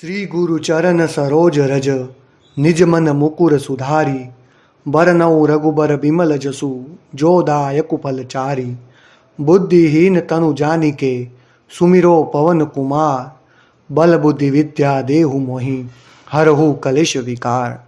श्री गुरु चरण सरोज रज निज मन मुकुर सुधारी बरनऊ रघुबर बिमल जसु जो दायक फल चारी। बुद्धिहीन तनु जानिके सुमिरो पवन कुमार बल बुद्धि विद्या देहु मोहि हरहु कलेश विकार।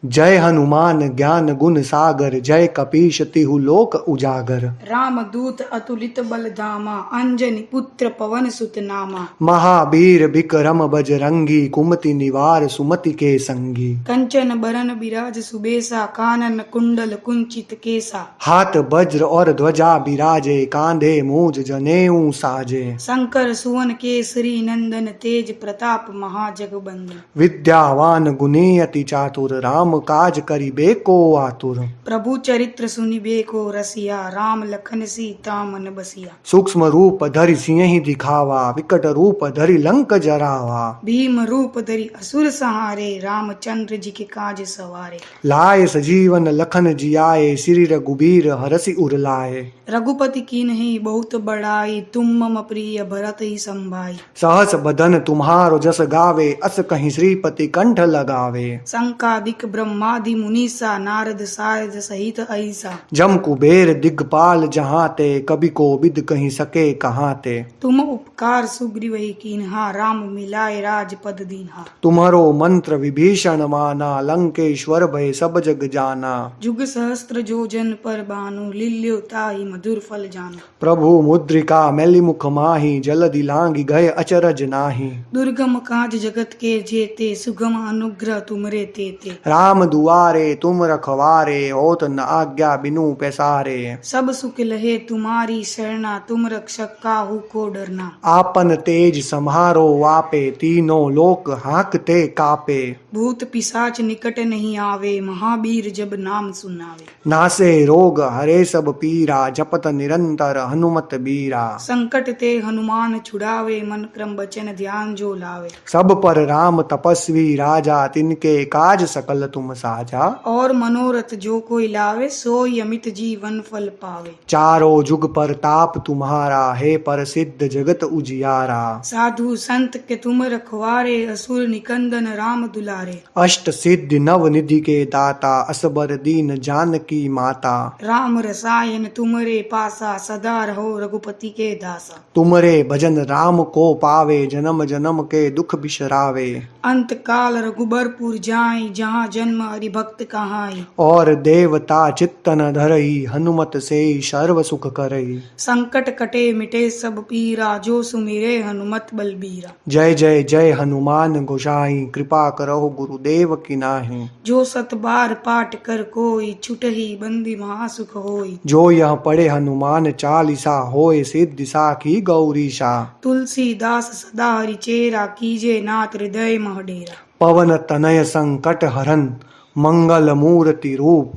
जय हनुमान ज्ञान गुण सागर जय कपीश तिहु लोक उजागर। राम दूत अतुलित बल धामा अंजनी पुत्र पवन सुत नामा। महावीर विक्रम बजरंगी कुमति निवार सुमति के संगी। कंचन बरन बिराज सुबेसा कानन कुंडल कुंचित केसा। हाथ वज्र और ध्वजा बिराजे कांधे मूज जनेऊ साजे। शंकर सुवन केसरी नंदन तेज प्रताप महाजगबंदन। विद्यावान गुणी अति चातुर राम काज करिबे को आतुर। प्रभु चरित्र सुनिबे को रसिया राम लखन सीता मन बसिया। सूक्ष्म रूप धरि सिंहि दिखावा विकट रूप धरि लंक जरावा। भीम रूप धरि असुर सहारे रामचंद्र जी के काज सवारे। लाए सजीवन लखन जियाए श्री रघुबीर हरसि उर लाए। रघुपति कीन्हि बहुत बड़ाई तुम मम प्रिय भरत ही संभाई। सहस बदन तुम्हारो जस गावे अस कहीं श्रीपति कंठ लगावे। संकादिक ब्रह्मादि मुनीसा नारद सारद सहित ऐसा। जम कुबेर दिग्पाल जहाँ ते कवि को विद कहीं सके कहाँ ते। तुम उपकार सुग्रीव ही कीन्हा राम मिलाए राजपद दीन्हा। तुम्हारो मंत्र विभीषण माना लंकेश्वर भय सब जग जाना। जुग सहस्त्र जोजन पर बानु लील्यो ताहि मधुर फल जानु। प्रभु मुद्रिका मैली मुख माही जलदि लांगी गए अचरज नाही। दुर्गम काज जगत के जेते सुगम अनुग्रह तुमरे तेते। राम दुआरे तुम रखवारे होत न आज्ञा बिनु पैसारे। सब सुख लहे तुम्हारी शरणा तुम रक्षक काहू को डरना। आपन तेज सम्हारो वापे तीनों लोक हाकते कापे। भूत पिशाच निकट नहीं आवे महावीर जब नाम सुनावे। नासे रोग हरे सब पीरा जपत निरंतर हनुमत बीरा। संकट ते हनुमान छुड़ावे मन क्रम बचन ध्यान जो लावे। सब पर राम तपस्वी राजा तिनके काज सकल तुम साजा। और मनोरथ जो कोई लावे सोई अमित जीवन फल पावे। चारों जुग पर ताप तुम्हारा है पर सिद्ध जगत उजियारा। साधु संत के तुम रखवारे असुर निकंदन राम दुलारे। अष्ट सिद्धि नव निधि के दाता असबर दीन जानकी माता। राम रसायन तुमरे पासा सदा रहो रघुपति के दासा। तुमरे भजन राम को पावे जन्म जन्म के दुख बिसरावे। अंत काल रघुबरपुर जाई जहाँ जन्म हरि भक्त कहाई। और देवता चित्तन धरई हनुमत से सर्व सुख करई। संकट कटे मिटे सब पीरा जो सुमिरे हनुमत बलबीरा। जय जय जय हनुमान गोसाई कृपा करो गुरुदेव की नाहि। जो सत बार पाठ कर कोई छुटहि बंदी महासुख होई। जो यह पढ़े हनुमान चालीसा होए सिद्धि साखी गौरीशा। तुलसीदास सदा हरि चेरा कीजे नाथ हृदय मह डेरा। पवन तनय संकट हरन मंगल मूर्ति रूप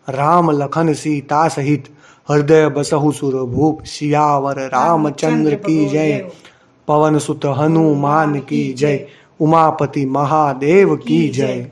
राम लखन सीता सहित हृदय बसहु सुरभूप। सियावर रामचंद्र की जय पवन सुत हनुमान की जय उमापति महादेव की जय।